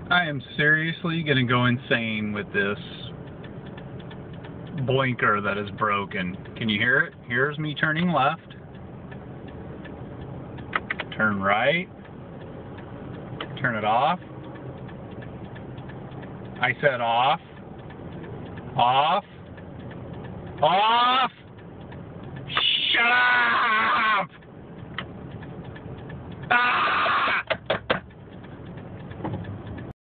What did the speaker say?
I am seriously going to go insane with this blinker that is broken. Can you hear it? Here's me turning left. Turn right. Turn it off. I said off. Off. Off!